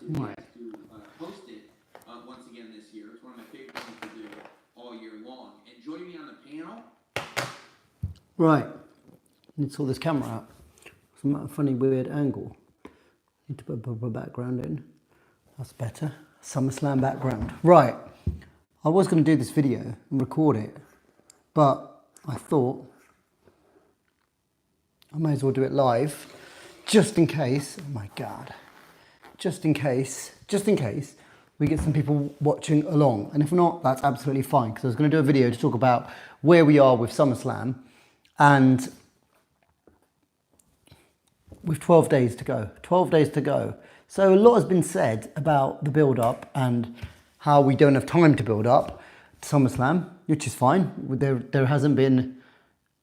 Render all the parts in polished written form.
the chance to host it once again this year. It's one of my favorite things to do all year long. And joining me on the panel. Right. Need to sort this camera out. Some funny weird angle. Need to put a background in. That's better. SummerSlam background. Right. I was going to do this video and record it, but I thought I may as well do it live, just in case. Oh my God. Just in case we get some people watching along. And if not, that's absolutely fine, because I was going to do a video to talk about where we are with SummerSlam, and with 12 days to go. 12 days to go. So a lot has been said about the build-up and how we don't have time to build up to SummerSlam, which is fine. There hasn't been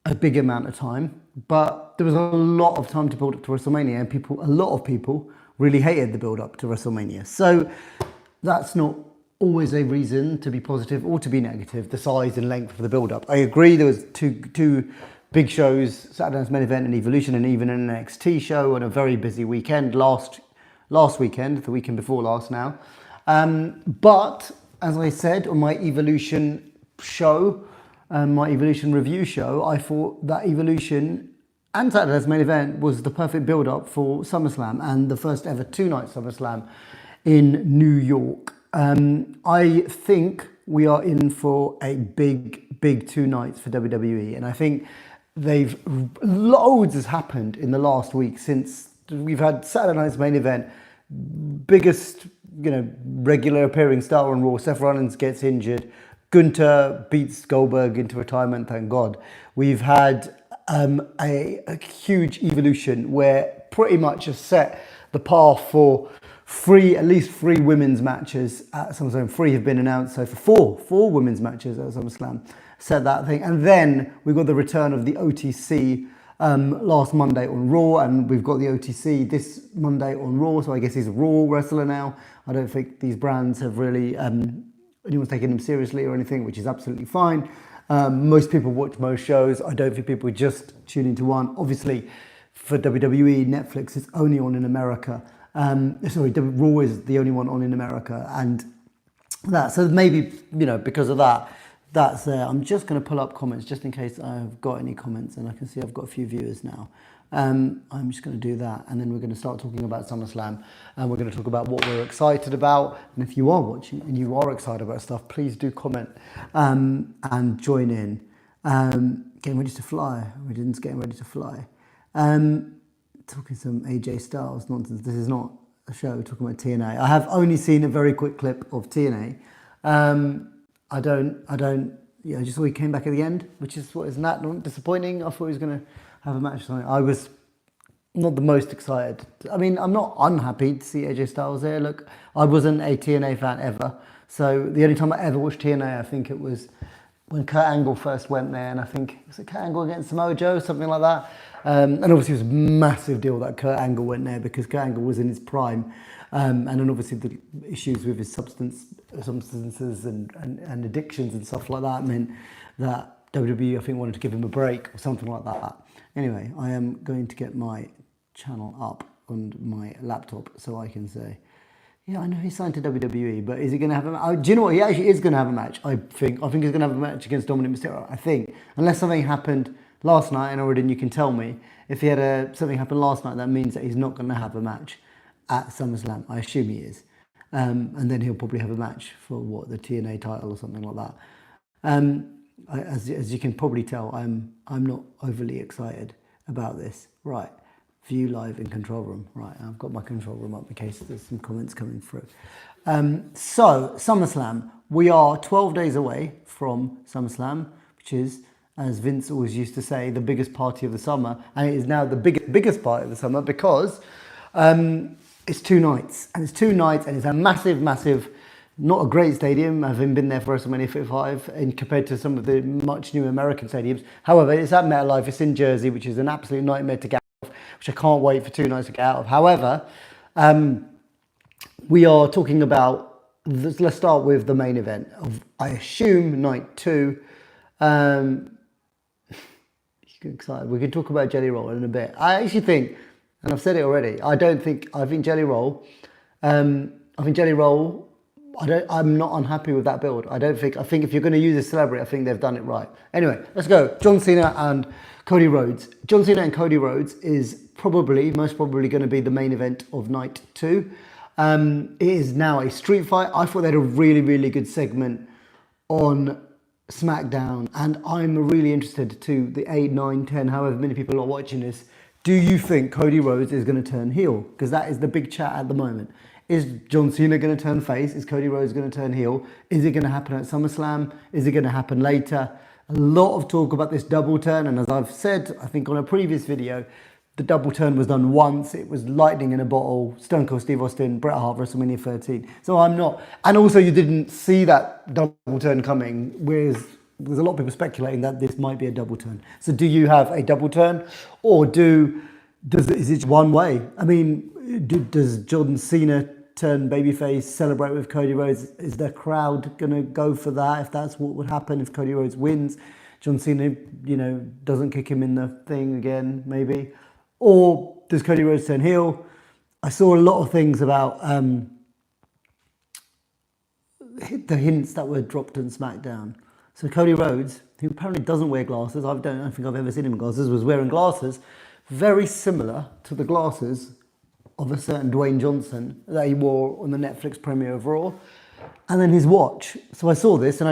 a big amount of time, but there was a lot of time to build up to WrestleMania, and a lot of people really hated the build-up to WrestleMania. So that's not always a reason to be positive or to be negative, the size and length of the build-up. I agree there was two big shows, Saturday Night's Main Event and Evolution, and even an NXT show on a very busy weekend, last weekend, the weekend before last now. But as I said on my Evolution show, my Evolution review show, I thought that Evolution and Saturday Night's Main Event was the perfect build-up for SummerSlam and the first ever two-night SummerSlam in New York. I think we are in for a big 2 nights for WWE, and I think loads has happened in the last week since we've had Saturday Night's Main Event, biggest, regular appearing star on Raw. Seth Rollins gets injured. Gunther beats Goldberg into retirement, thank God. We've had a huge Evolution where pretty much has set the path for at least three women's matches at SummerSlam. 3 have been announced, so for four women's matches at SummerSlam. Said that thing. And then we got the return of the OTC last Monday on Raw, and we've got the OTC this Monday on Raw, so I guess he's a Raw wrestler now. I don't think these brands have really, anyone's taking him seriously or anything, which is absolutely fine. Most people watch most shows. I don't think people just tune into one. Obviously, for WWE, Netflix is only on in America. Raw is the only one on in America, and so maybe, because of that, that's there. I'm just going to pull up comments just in case I've got any comments, and I can see I've got a few viewers now. I'm just going to do that, and then we're going to start talking about SummerSlam, and we're going to talk about what we're excited about. And if you are watching and you are excited about stuff, please do comment and join in. Getting ready to fly. We're getting ready to fly. Talking some AJ Styles nonsense. This is not a show talking about TNA. I have only seen a very quick clip of TNA. I just saw he came back at the end, which is what is not disappointing. I thought he was going to have a match or something. I was not the most excited. I mean, I'm not unhappy to see AJ Styles there. Look, I wasn't a TNA fan ever. So the only time I ever watched TNA, I think it was when Kurt Angle first went there, and I think, was it Kurt Angle against Samoa Joe, something like that? And obviously it was a massive deal that Kurt Angle went there because Kurt Angle was in his prime. And then obviously the issues with his substances and addictions and stuff like that meant that WWE, I think, wanted to give him a break or something like that. Anyway, I am going to get my channel up on my laptop so I can say, yeah, I know he signed to WWE, but is he going to have a match? Do you know what? He actually is going to have a match, I think. I think he's going to have a match against Dominic Mysterio, I think. Unless something happened last night, and already you can tell me. If he had something happen last night, that means that he's not going to have a match at SummerSlam. I assume he is. And then he'll probably have a match for, the TNA title or something like that. As you can probably tell, I'm not overly excited about this. Right. View live in control room. Right, I've got my control room up in case there's some comments coming through. So, SummerSlam. We are 12 days away from SummerSlam, which is, as Vince always used to say, the biggest party of the summer. And it is now the biggest party of the summer because it's 2 nights. And it's 2 nights, and it's a massive, not a great stadium, having been there for WrestleMania 55, and compared to some of the much new American stadiums. However, it's at MetLife, it's in Jersey, which is an absolute nightmare to get out of, which I can't wait for 2 nights to get out of. However, we are talking about, let's start with the main event of, I assume, night 2. Excited. We can talk about Jelly Roll in a bit. I actually think, and I've said it already, I think Jelly Roll I think Jelly Roll, I'm not unhappy with that build. I think if you're going to use a celebrity, I think they've done it right. Anyway, let's go. John Cena and Cody Rhodes. John Cena and Cody Rhodes is most probably going to be the main event of night 2. It is now a street fight. I thought they had a really, really good segment on SmackDown, and I'm really interested to the 8, 9, 10, however many people are watching this. Do you think Cody Rhodes is going to turn heel? Because that is the big chat at the moment. Is John Cena going to turn face? Is Cody Rhodes going to turn heel? Is it going to happen at SummerSlam? Is it going to happen later? A lot of talk about this double turn, and as I've said, I think on a previous video, the double turn was done once. It was lightning in a bottle. Stone Cold Steve Austin, Bret Hart, WrestleMania 13. So I'm not... And also you didn't see that double turn coming, whereas there's a lot of people speculating that this might be a double turn. So do you have a double turn? Or is it one way? I mean, does John Cena turn babyface, celebrate with Cody Rhodes? Is the crowd going to go for that if that's what would happen if Cody Rhodes wins? John Cena, doesn't kick him in the thing again, maybe. Or does Cody Rhodes turn heel? I saw a lot of things about the hints that were dropped on SmackDown. So Cody Rhodes, who apparently doesn't wear glasses, I don't think I've ever seen him in glasses, was wearing glasses very similar to the glasses of a certain Dwayne Johnson that he wore on the Netflix premiere of Raw. And then his watch. So I saw this, and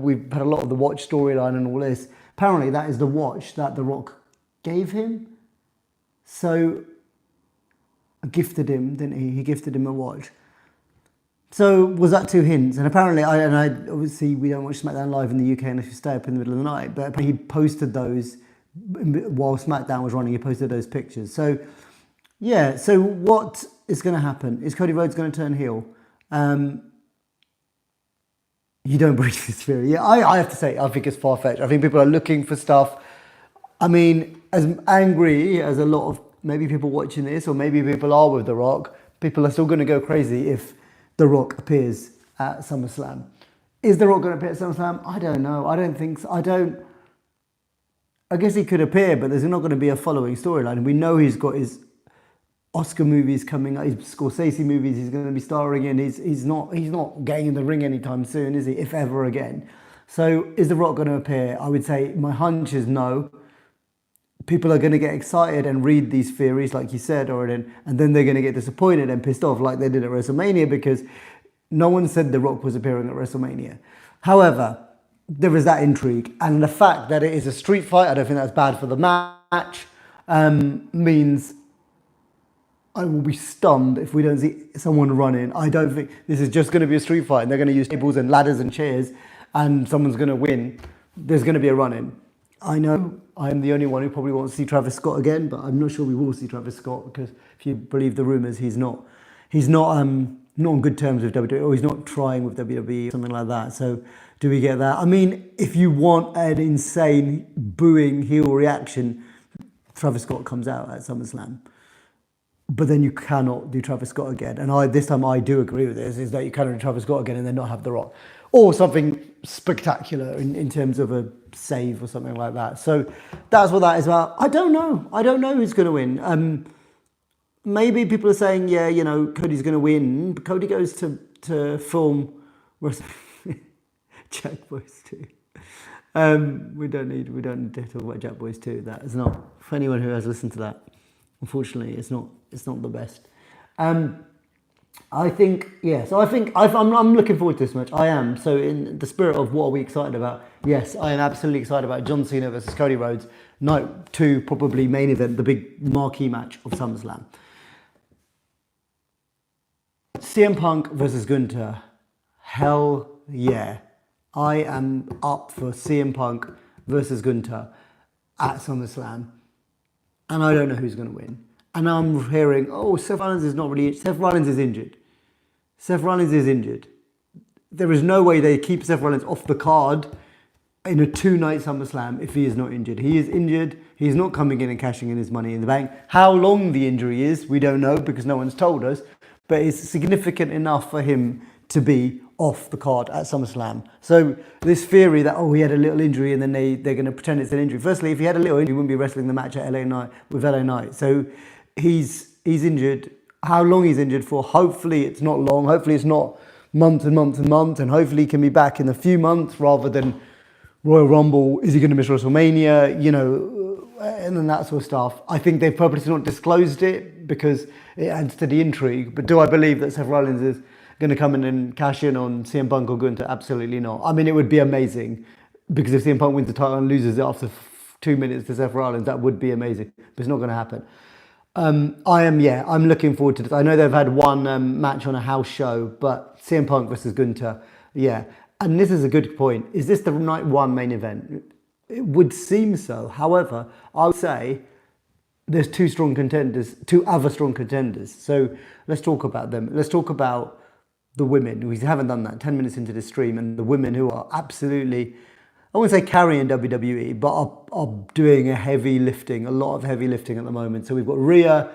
we've had a lot of the watch storyline and all this. Apparently that is the watch that The Rock gave him. So I gifted him, didn't he? He gifted him a watch. So was that 2 hints? And apparently, obviously we don't watch SmackDown live in the UK unless you stay up in the middle of the night. But he posted those while SmackDown was running. He posted those pictures. So yeah. So what is going to happen? Is Cody Rhodes going to turn heel? You don't believe this theory? Yeah, I have to say, I think it's far-fetched. I think people are looking for stuff. I mean, as angry as a lot of maybe people watching this, or maybe people are with The Rock, people are still going to go crazy if The Rock appears at SummerSlam. Is The Rock going to appear at SummerSlam? I don't know. I don't think so. I guess he could appear, but there's not going to be a following storyline. We know he's got his Oscar movies coming up, his Scorsese movies he's going to be starring in. He's not getting in the ring anytime soon, is he? If ever again. So is The Rock going to appear? I would say my hunch is no. People are going to get excited and read these theories, like you said, and then they're going to get disappointed and pissed off like they did at WrestleMania, because no one said The Rock was appearing at WrestleMania. However, there is that intrigue, and the fact that it is a street fight, I don't think that's bad for the match, means I will be stunned if we don't see someone run in. I don't think this is just going to be a street fight and they're going to use tables and ladders and chairs and someone's going to win. There's going to be a run in. I know I'm the only one who probably wants to see Travis Scott again, but I'm not sure we will see Travis Scott, because if you believe the rumours, he's not on good terms with WWE, or he's not trying with WWE or something like that. So do we get that? I mean, if you want an insane booing heel reaction, Travis Scott comes out at SummerSlam. But then you cannot do Travis Scott again. And this time I do agree with this, is that you cannot do Travis Scott again and then not have The Rock. Or something spectacular in terms of a save or something like that. So that's what that is about. I don't know who's going to win. Maybe people are saying, Cody's going to win. But Cody goes to film Jack Boys 2. We don't need to talk about Jack Boys 2. That is not, for anyone who has listened to that, unfortunately, it's not the best. I think I'm looking forward to this match. I am. So in the spirit of what are we excited about? Yes, I am absolutely excited about John Cena versus Cody Rhodes. Night 2, probably main event, the big marquee match of SummerSlam. CM Punk versus Gunther. Hell yeah. I am up for CM Punk versus Gunther at SummerSlam. And I don't know who's going to win. And I'm hearing, Seth Rollins is not really... Seth Rollins is injured. There is no way they keep Seth Rollins off the card in a 2-night SummerSlam if he is not injured. He is injured. He's not coming in and cashing in his money in the bank. How long the injury is, we don't know, because no one's told us. But it's significant enough for him to be off the card at SummerSlam. So this theory that, he had a little injury and then they're going to pretend it's an injury. Firstly, if he had a little injury, he wouldn't be wrestling the match at LA Knight. So he's injured. how long he's injured for. Hopefully it's not long. Hopefully it's not months and months and months. And hopefully he can be back in a few months rather than Royal Rumble. Is he going to miss WrestleMania? You know, and then that sort of stuff. I think they've purposely not disclosed it because it adds to the intrigue. But do I believe that Seth Rollins is going to come in and cash in on CM Punk or Gunther? Absolutely not. I mean, it would be amazing because if CM Punk wins the title and loses it after 2 minutes to Seth Rollins, that would be amazing. But it's not going to happen. I'm looking forward to this. I know they've had one match on a house show, but CM Punk versus Gunther, yeah. And this is a good point. Is this the night one main event? It would seem so. However, I would say there's two other strong contenders. So let's talk about them. Let's talk about the women. We haven't done that 10 minutes into the stream, and the women who are absolutely, I wouldn't say carrying WWE, but are doing a lot of heavy lifting at the moment. So we've got Rhea,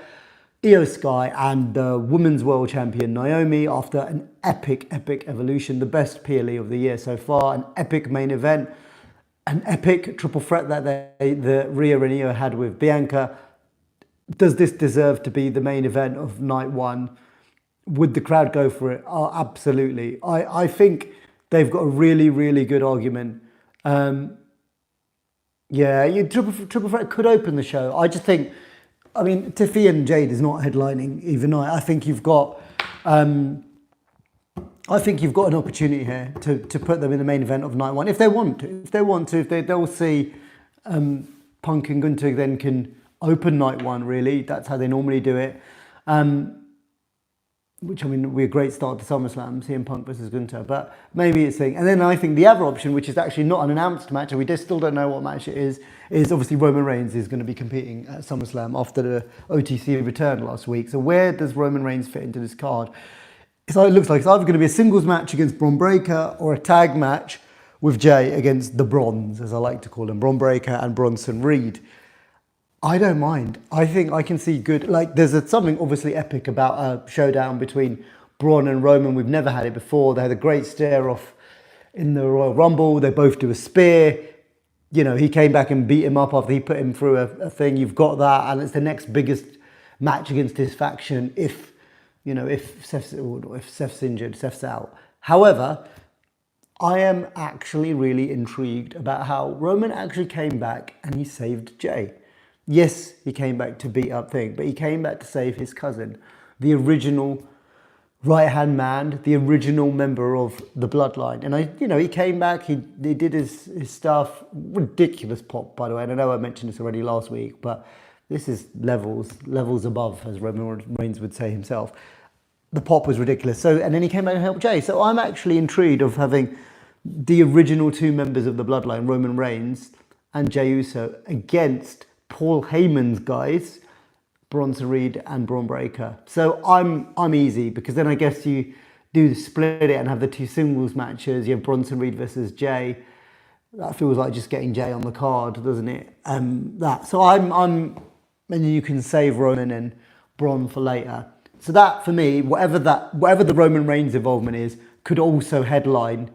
Io Sky, and the Women's World Champion Naomi after an epic evolution, the best PLE of the year so far, an epic main event, an epic triple threat that the Rhea and Io had with Bianca. Does this deserve to be the main event of night one? Would the crowd go for it? Oh, absolutely. I think they've got a really, really good argument. Triple threat could open the show. I just think, Tiffy and Jade is not headlining either night. I think you've got an opportunity here to put them in the main event of night one if they want to. They'll see Punk and Gunther then can open night one. Really, that's how they normally do it. Which would be a great start to SummerSlam, CM Punk versus Gunther, but maybe it's thing. And then I think the other option, which is actually not an announced match, and we just still don't know what match it is obviously Roman Reigns is going to be competing at SummerSlam after the OTC return last week. So where does Roman Reigns fit into this card? It looks like it's either going to be a singles match against Braun Breaker or a tag match with Jay against the Bronze, as I like to call them, Braun Breaker and Bronson Reed. I don't mind. I think I can see good, there's something obviously epic about a showdown between Braun and Roman. We've never had it before. They had a great stare off in the Royal Rumble. They both do a spear. You know, he came back and beat him up after he put him through a thing. You've got that, and it's the next biggest match against his faction if Seth's injured, Seth's out. However, I am actually really intrigued about how Roman actually came back and he saved Jay. Yes, he came back to beat up Thing, but he came back to save his cousin, the original right-hand man, the original member of the Bloodline. And he came back, he did his stuff. Ridiculous pop, by the way. And I know I mentioned this already last week, but this is levels above, as Roman Reigns would say himself. The pop was ridiculous. And then he came back and helped Jay. So I'm actually intrigued of having the original two members of the Bloodline, Roman Reigns and Jey Uso, against Paul Heyman's guys, Bronson Reed and Braun Breaker. So I'm easy, because then I guess you do split it and have the two singles matches. You have Bronson Reed versus Jay. That feels like just getting Jay on the card, doesn't it? So and you can save Roman and Braun for later. So that, for me, whatever the Roman Reigns involvement is, could also headline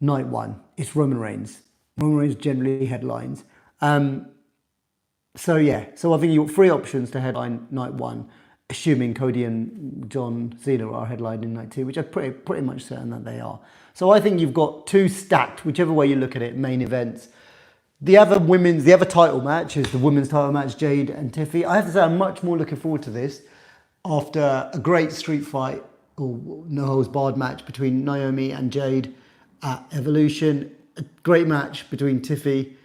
night one. It's Roman Reigns. Roman Reigns generally headlines. So I think you've got three options to headline night one, assuming Cody and John Cena are headlined in night two, which I'm pretty much certain that they are. So I think you've got two stacked, whichever way you look at it, main events. The other title match is the women's title match, Jade and Tiffy. I have to say I'm much more looking forward to this after a great street fight or no holds barred match between Naomi and Jade at Evolution. A great match between Tiffany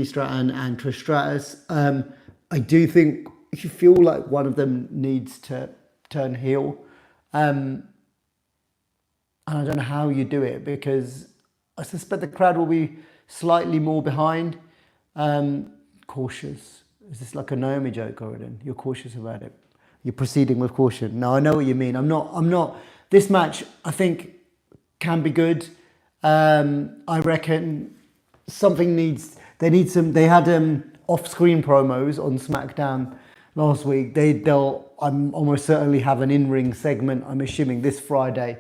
Stratton and Trish Stratus. I do think you feel like one of them needs to turn heel. And I don't know how you do it, because I suspect the crowd will be slightly more behind. Cautious. Is this like a Naomi joke, Gordon? You're cautious about it. You're proceeding with caution. No, I know what you mean. I'm not. This match, I think, can be good. I reckon they had off-screen promos on SmackDown last week. They'll almost certainly have an in-ring segment, I'm assuming, this Friday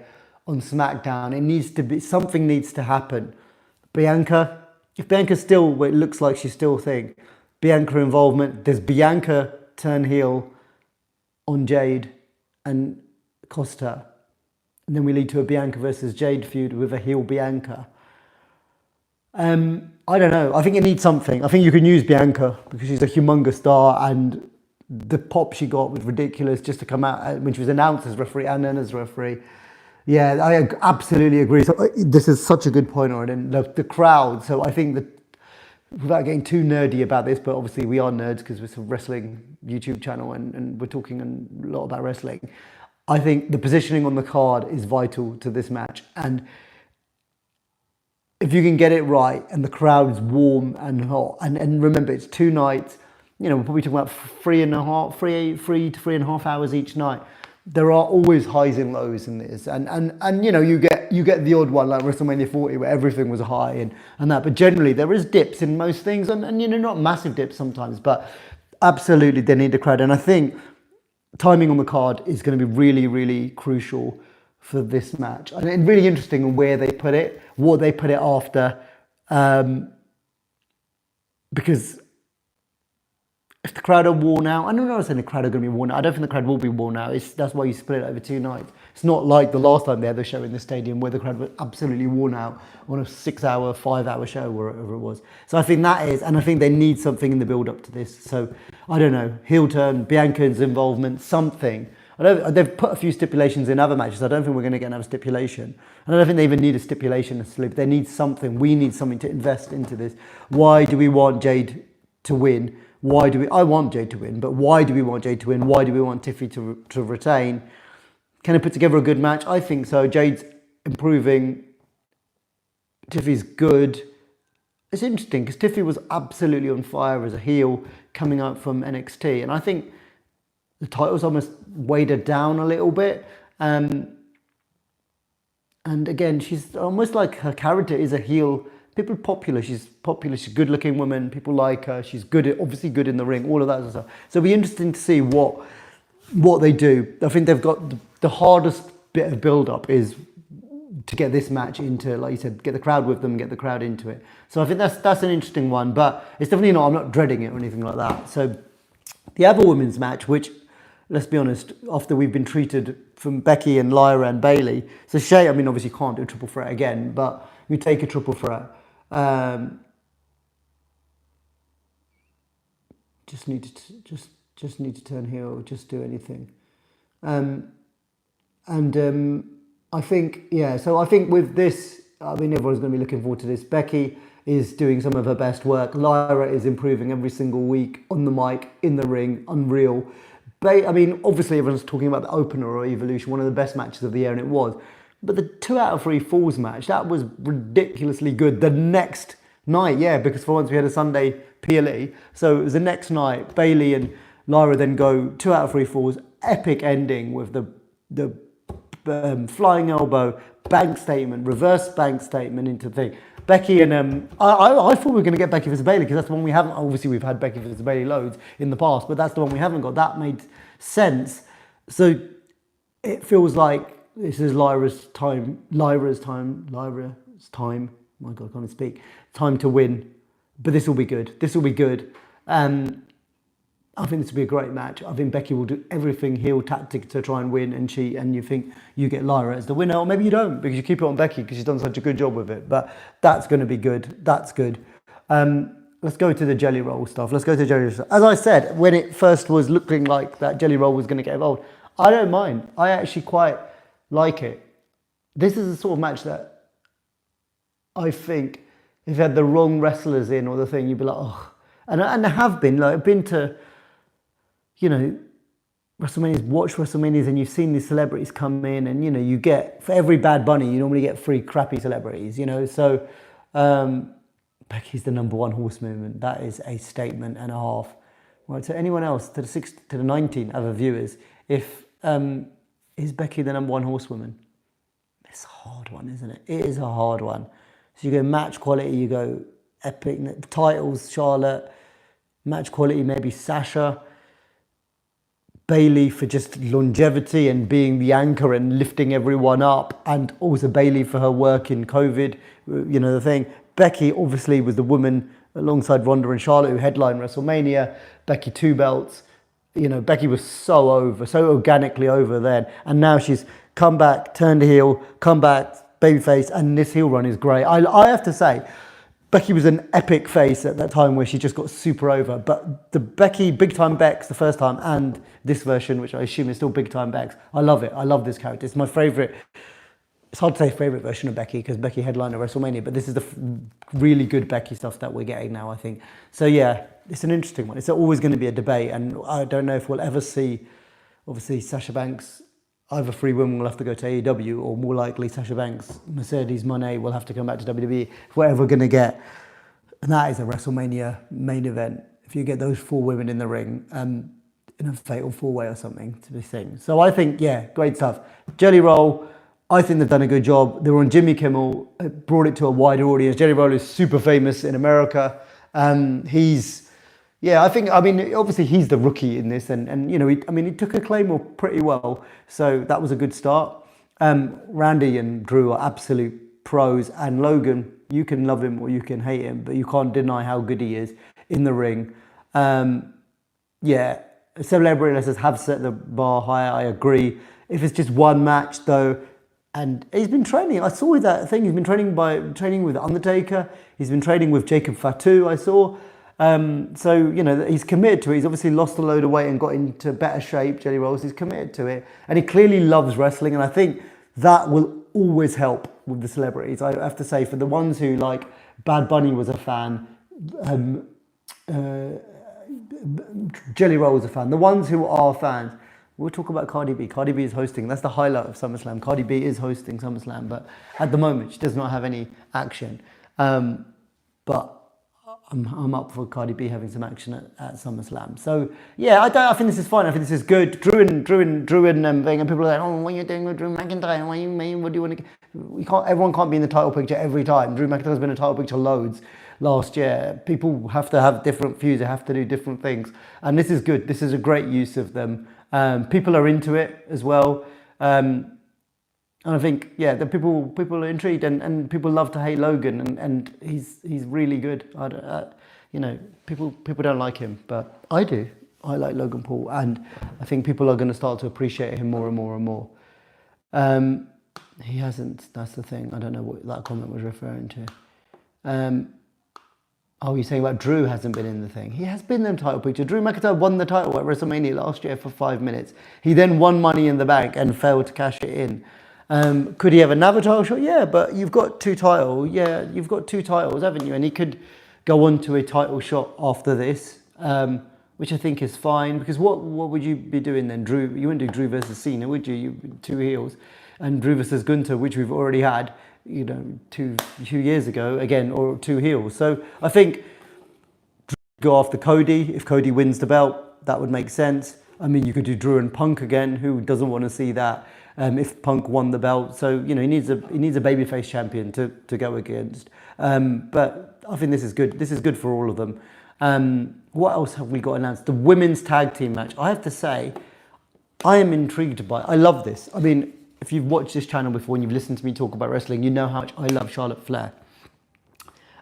on SmackDown. Something needs to happen. If Bianca's still, it looks like she's still a thing, Bianca involvement, does Bianca turn heel on Jade and cost her. And then we lead to a Bianca versus Jade feud with a heel Bianca. I don't know. I think it needs something. I think you can use Bianca because she's a humongous star, and the pop she got was ridiculous just to come out when she was announced as referee and then as referee. Yeah, I absolutely agree. So this is such a good point, Aaron. The crowd. So I think that without getting too nerdy about this, but obviously we are nerds because we're a wrestling YouTube channel and we're talking a lot about wrestling. I think the positioning on the card is vital to this match, and if you can get it right and the crowd is warm and hot, and remember it's 2 nights, you know, we're probably talking about 3 to 3.5 hours each night. There are always highs and lows in this, and you know, you get the odd one like WrestleMania 40 where everything was high and that, but generally there is dips in most things, and you know, not massive dips sometimes, but absolutely they need the crowd, and I think timing on the card is going to be really, really crucial for this match. And really interesting on where they put it, what they put it after. Because if the crowd are worn out, I'm not saying the crowd are going to be worn out. I don't think the crowd will be worn out. That's why you split it over 2 nights. It's not like the last time they had the show in the stadium where the crowd was absolutely worn out on a 6-hour, 5-hour show, wherever it was. So I think that is, and I think they need something in the build-up to this. So I don't know, heel turn, Bianca's involvement, something. They've put a few stipulations in other matches. I don't think we're going to get another stipulation. And I don't think they even need a stipulation necessarily. They need something. We need something to invest into this. Why do we want Jade to win? I want Jade to win, but why do we want Jade to win? Why do we want Tiffy to retain? Can I put together a good match? I think so. Jade's improving. Tiffy's good. It's interesting because Tiffy was absolutely on fire as a heel coming out from NXT. And I think the title's almost weighed her down a little bit. And again, she's almost like her character is a heel. People are popular. She's popular. She's a good-looking woman. People like her. She's good, obviously good in the ring. All of that sort of stuff. So it'll be interesting to see what they do. I think they've got the hardest bit of build-up is to get this match into, like you said, get the crowd with them, get the crowd into it. So I think that's an interesting one. But it's definitely not. I'm not dreading it or anything like that. So the other women's match, which, let's be honest, after we've been treated from Becky and Lyra and Bayley, it's a shame. I mean, obviously you can't do a triple threat again, but you take a triple threat. Just need to turn heel, just do anything. I think, yeah, so I think with this, I mean, everyone's going to be looking forward to this. Becky is doing some of her best work. Lyra is improving every single week on the mic, in the ring, unreal. I mean, obviously everyone's talking about the opener or Evolution, one of the best matches of the year, and it was. But the 2 out of 3 falls match, that was ridiculously good. The next night, yeah, because for once we had a Sunday PLE. So it was the next night, Bayley and Lyra then go 2 out of 3 falls, epic ending with the flying elbow, bank statement, reverse bank statement into the thing. Becky and I thought we were going to get Becky versus Bayley because that's the one we haven't. Obviously, we've had Becky versus Bayley loads in the past, but that's the one we haven't got. That made sense. So it feels like this is Lyra's time. My God, I can't even speak. Time to win, but this will be good. I think this will be a great match. I think Becky will do everything heel tactic to try and win and cheat, and you think you get Lyra as the winner, or maybe you don't because you keep it on Becky because she's done such a good job with it. But that's going to be good. That's good. Let's go to the Jelly Roll stuff. As I said, when it first was looking like that Jelly Roll was going to get involved, I don't mind. I actually quite like it. This is the sort of match that I think if you had the wrong wrestlers in or the thing, you'd be like, oh. And there have been, like, I've been to, you know, WrestleManias, watch WrestleManias, and you've seen these celebrities come in, and, you know, you get, for every Bad Bunny, you normally get 3 crappy celebrities, you know. So Becky's the number 1 horsewoman. That is a statement and a half. Right, to anyone else, to the 19 other viewers, if is Becky the number 1 horsewoman? It's a hard one, isn't it? It is a hard one. So you go match quality, you go epic titles, Charlotte, match quality, maybe Sasha, Bayley for just longevity and being the anchor and lifting everyone up, and also Bayley for her work in COVID, you know, the thing. Becky obviously was the woman alongside Ronda and Charlotte who headlined WrestleMania. Becky 2 belts. You know, Becky was so organically over then, and now she's come back, turned heel, come back, babyface, and this heel run is great. I have to say, Becky was an epic face at that time where she just got super over. But the Becky Big Time Bex, the first time, and this version, which I assume is still Big Time Bex, I love it. I love this character. It's my favourite. It's hard to say favourite version of Becky because Becky headlined at WrestleMania, but this is the really good Becky stuff that we're getting now, I think. So yeah, it's an interesting one. It's always going to be a debate, and I don't know if we'll ever see, obviously, Sasha Banks. Either three women will have to go to AEW, or more likely Sasha Banks, Mercedes Moné will have to come back to WWE. If we're ever going to get, and that is a WrestleMania main event, if you get those four women in the ring, in a fatal four-way or something to be seen. So I think, yeah, great stuff. Jelly Roll, I think they've done a good job. They were on Jimmy Kimmel, brought it to a wider audience. Jelly Roll is super famous in America. Obviously he's the rookie in this, and you know, he took a Claymore pretty well, so that was a good start. Randy and Drew are absolute pros, and Logan, you can love him or you can hate him, but you can't deny how good he is in the ring. Celebrity wrestlers have set the bar higher, I agree. If it's just one match though, and he's been training, I saw that thing, he's been training with Undertaker, he's been training with Jacob Fatu, I saw. So, you know, he's committed to it. He's obviously lost a load of weight and got into better shape, Jelly Rolls. He's committed to it. And he clearly loves wrestling. And I think that will always help with the celebrities. I have to say, for the ones who, like, Bad Bunny was a fan, Jelly Roll was a fan. The ones who are fans, we'll talk about Cardi B. Cardi B is hosting. That's the highlight of SummerSlam. Cardi B is hosting SummerSlam. But at the moment, she does not have any action. But I'm up for Cardi B having some action at SummerSlam. So yeah, I think this is fine. I think this is good. Drew and thing, and people are like, oh, what are you doing with Drew McIntyre? What do you want to? Everyone can't be in the title picture every time. Drew McIntyre's been in the title picture loads last year. People have to have different views. They have to do different things, and this is good. This is a great use of them. People are into it as well. And I think, yeah, the people are intrigued, and people love to hate Logan, and he's really good. You know, people don't like him, but I do. I like Logan Paul, and I think people are going to start to appreciate him more and more and more. He hasn't. That's the thing. I don't know what that comment was referring to. You're saying about Drew hasn't been in the thing. He has been in the title picture. Drew McIntyre won the title at WrestleMania last year for 5 minutes. He then won Money in the Bank and failed to cash it in. Could he have another title shot? Yeah, but you've got two titles. Yeah, you've got two titles, haven't you? And he could go on to a title shot after this, which I think is fine. Because what would you be doing then, Drew? You wouldn't do Drew versus Cena, would you? Two heels, and Drew versus Gunther, which we've already had, you know, two years ago again, or two heels. So I think Drew go after Cody. If Cody wins the belt, that would make sense. I mean, you could do Drew and Punk again. Who doesn't want to see that? If Punk won the belt, so you know he needs a babyface champion to go against. But I think this is good. This is good for all of them. What else have we got announced? The women's tag team match. I have to say, I am intrigued by it. I love this. I mean, if you've watched this channel before and you've listened to me talk about wrestling, you know how much I love Charlotte Flair.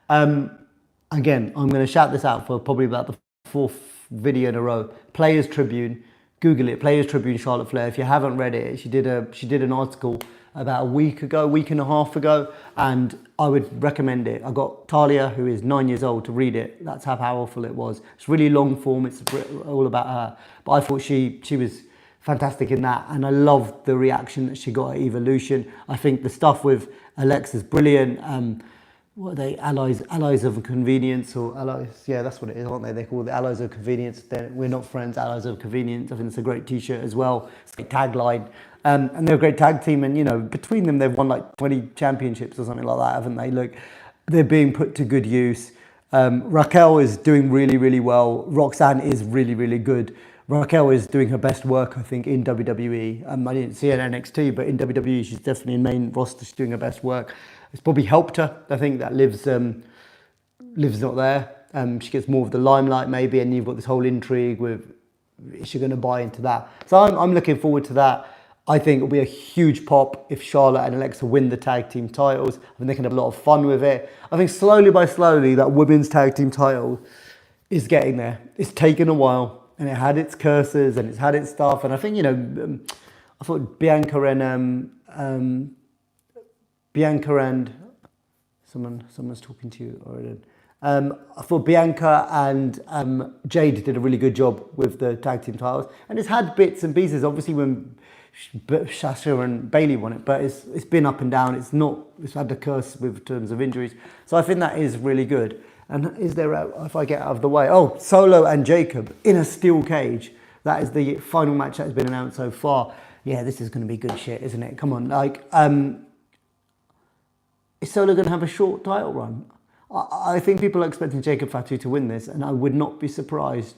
Again, I'm going to shout this out for probably about the fourth video in a row. Players Tribune. Google it, Players Tribune Charlotte Flair. If you haven't read it, she did an article about a week and a half ago, and I would recommend it. I got Talia, who is 9 years old, to read it. That's how powerful it was. It's really long form. It's all about her. But I thought she was fantastic in that, and I loved the reaction that she got at Evolution. I think the stuff with Alexa's brilliant. What are they? Allies of convenience, or allies? Yeah, that's what it is, aren't they? They call it the Allies of Convenience. We're not friends, Allies of Convenience. I think it's a great T-shirt as well. It's a tagline, and they're a great tag team. And you know, between them, they've won like 20 championships or something like that, haven't they? Look, they're being put to good use. Raquel is doing really, really well. Roxanne is really, really good. Raquel is doing her best work, I think, in WWE. I didn't see her in NXT, but in WWE, she's definitely in main roster. She's doing her best work. It's probably helped her. I think that Liv's not there. She gets more of the limelight maybe, and you've got this whole intrigue with, is she going to buy into that? So I'm looking forward to that. I think it'll be a huge pop if Charlotte and Alexa win the tag team titles. I think they can have a lot of fun with it. I think slowly by slowly that women's tag team title is getting there. It's taken a while. and it had its curses and it's had its stuff. And I think, I thought Bianca and someone's talking to you, already. I thought Bianca and Jade did a really good job with the tag team titles, and it's had bits and pieces. Obviously, when Sasha and Bailey won it, but it's been up and down. It's had the curse with terms of injuries. So I think that is really good. And is there, if I get out of the way, Solo and Jacob in a steel cage. That is the final match that has been announced so far. Yeah, this is going to be good shit, isn't it? Come on, is Solo going to have a short title run? I think people are expecting Jacob Fatu to win this, and I would not be surprised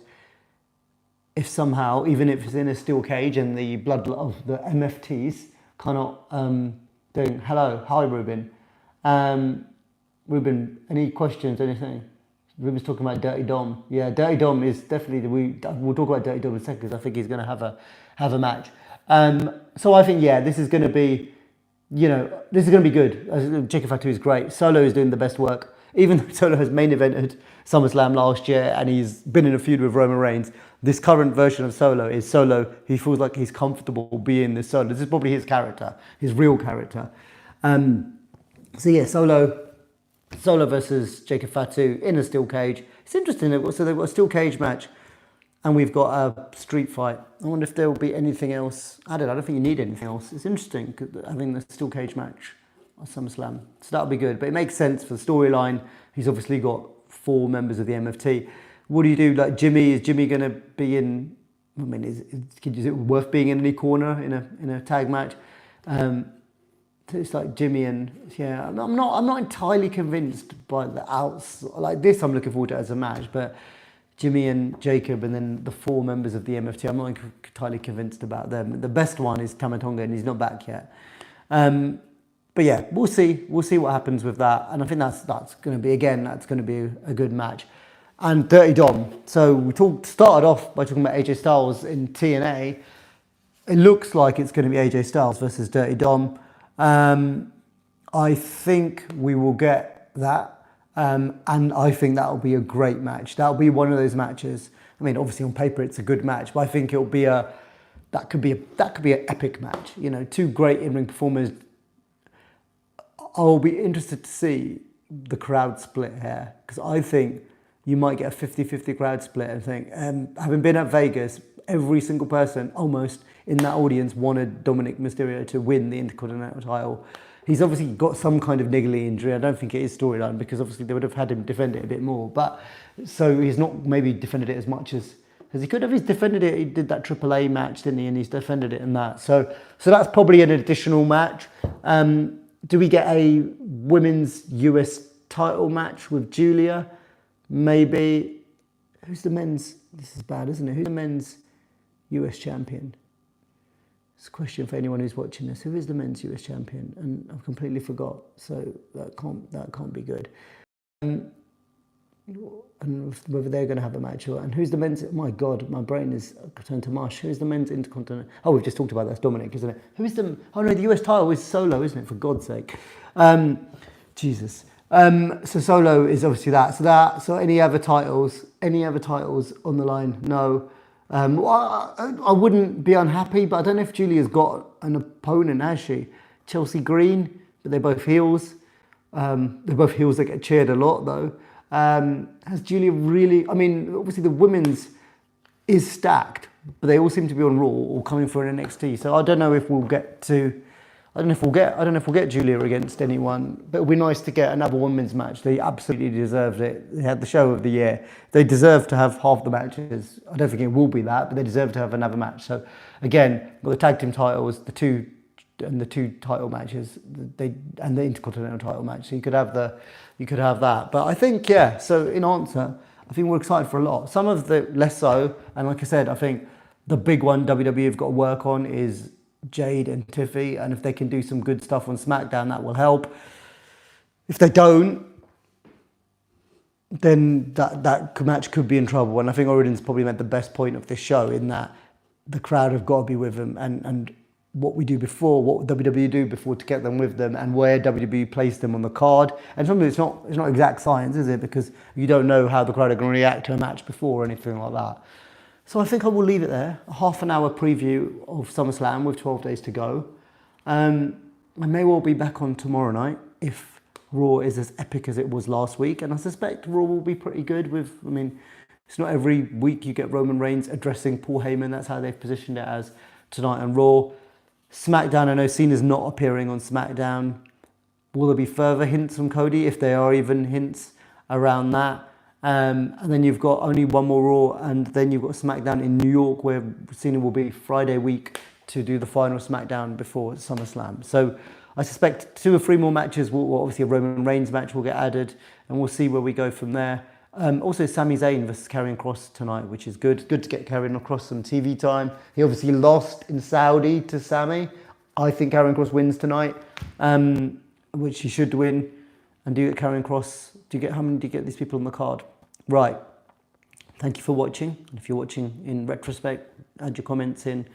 if somehow, even if it's in a steel cage and the blood of the MFTs cannot doing, hello, hi Ruben. Ruben, any questions, anything? Ruben's talking about Dirty Dom. Yeah, Dirty Dom is definitely, we'll talk about Dirty Dom in a second because I think he's going to have a match. So I think, this is going to be, this is going to be good. Jacob Fatu is great. Solo is doing the best work. Even though Solo has main evented SummerSlam last year and he's been in a feud with Roman Reigns, this current version of Solo is Solo. He feels like he's comfortable being this Solo. This is probably his character, his real character. Solo versus Jacob Fatu in a steel cage. It's interesting. So they've got a steel cage match and we've got a street fight. I wonder if there will be anything else added. I don't think you need anything else. It's interesting having the steel cage match on SummerSlam. So that'll be good. But it makes sense for the storyline. He's obviously got 4 members of the MFT. What do you do? Like Jimmy, is Jimmy going to be in? I mean, is it worth being in any corner in a tag match? It's like Jimmy and I'm not entirely convinced by the outs like this. I'm looking forward to it as a match, but Jimmy and Jacob and then the 4 members of the MFT, I'm not entirely convinced about them. The best one is Tamatonga, and he's not back yet. But yeah, we'll see. We'll see what happens with that, and I think that's going to be a good match. And Dirty Dom. So we started off by talking about AJ Styles in TNA. It looks like it's going to be AJ Styles versus Dirty Dom. I think we will get that, and I think that will be a great match. That'll be one of those matches. I mean, obviously on paper it's a good match, but I think it'll be that could be an epic match. 2 great in-ring performers. I'll be interested to see the crowd split here, because I think you might get a 50-50 crowd split. I think, having been at Vegas, every single person almost in that audience wanted Dominic Mysterio to win the Intercontinental title. He's obviously got some kind of niggly injury. I don't think it is storyline, because obviously they would have had him defend it a bit more. But so he's not maybe defended it as much as he could have. He's defended it. He did that AAA match, didn't he? And he's defended it in that. So that's probably an additional match. Do we get a women's US title match with Julia? Maybe. Who's the men's? This is bad, isn't it? Who's the men's US champion? It's a question for anyone who's watching this. Who is the men's US champion? And I've completely forgot. So that can't be good. And whether they're going to have a match or, and who's the men's? My God, my brain is turned to mush. Who's the men's Intercontinental? Oh, we've just talked about that. That's Dominic, isn't it? Who is the? Oh no, the US title is Solo, isn't it? For God's sake, Jesus. So Solo is obviously that. So any other titles on the line? No. I wouldn't be unhappy, but I don't know if Julia's got an opponent, has she? Chelsea Green, but they're both heels. They're both heels that get cheered a lot, though. Has Julia really... I mean, obviously the women's is stacked, but they all seem to be on Raw or coming for an NXT. So I don't know if we'll get to... I don't know if we'll get Julia against anyone, but it'll be nice to get another women's match. They absolutely deserved it. They had the show of the year. They deserve to have half the matches. I don't think it will be that, but they deserve to have another match. So again, got the tag team titles, the two title matches, and the Intercontinental title match. So you could have that. But I think So in answer, I think we're excited for a lot. Some of the less so, and like I said, I think the big one WWE have got to work on is Jade and Tiffy, and if they can do some good stuff on SmackDown, that will help. If they don't, then that match could be in trouble. And I think Origin's probably made the best point of this show in that the crowd have got to be with them, and what we do before, what WWE do before to get them with them, and where WWE place them on the card. And something it's not exact science, is it? Because you don't know how the crowd are going to react to a match before or anything like that. So I think I will leave it there. A half an hour preview of SummerSlam with 12 days to go. I may well be back on tomorrow night if Raw is as epic as it was last week. And I suspect Raw will be pretty good it's not every week you get Roman Reigns addressing Paul Heyman. That's how they've positioned it as tonight on Raw. SmackDown, I know Cena's not appearing on SmackDown. Will there be further hints from Cody, if there are even hints around that? And then you've got only one more Raw, and then you've got SmackDown in New York, where Cena will be Friday week to do the final SmackDown before SummerSlam. So I suspect 2 or 3 more matches obviously a Roman Reigns match will get added, and we'll see where we go from there. Also, Sami Zayn versus Karrion Kross tonight, which is good. Good to get Karrion Kross some TV time. He obviously lost in Saudi to Sami. I think Karrion Kross wins tonight, which he should win. And do you get Karrion Kross? How many do you get these people on the card? Right. Thank you for watching. And if you're watching in retrospect, add your comments in.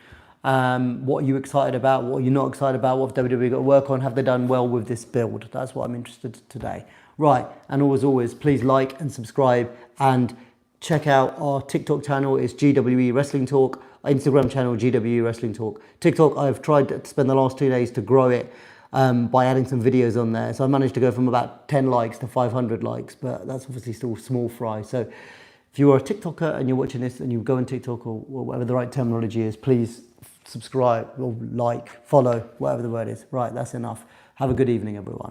What are you excited about? What are you not excited about? What have WWE got to work on? Have they done well with this build? That's what I'm interested in today. Right, and as always, please like and subscribe and check out our TikTok channel. It's GWE Wrestling Talk. Our Instagram channel, GWE Wrestling Talk. TikTok, I've tried to spend the last 2 days to grow it by adding some videos on there. So I managed to go from about 10 likes to 500 likes, but that's obviously still small fry. So if you are a TikToker and you're watching this and you go on TikTok or whatever the right terminology is, please subscribe or like, follow, whatever the word is. Right, that's enough. Have a good evening, everyone.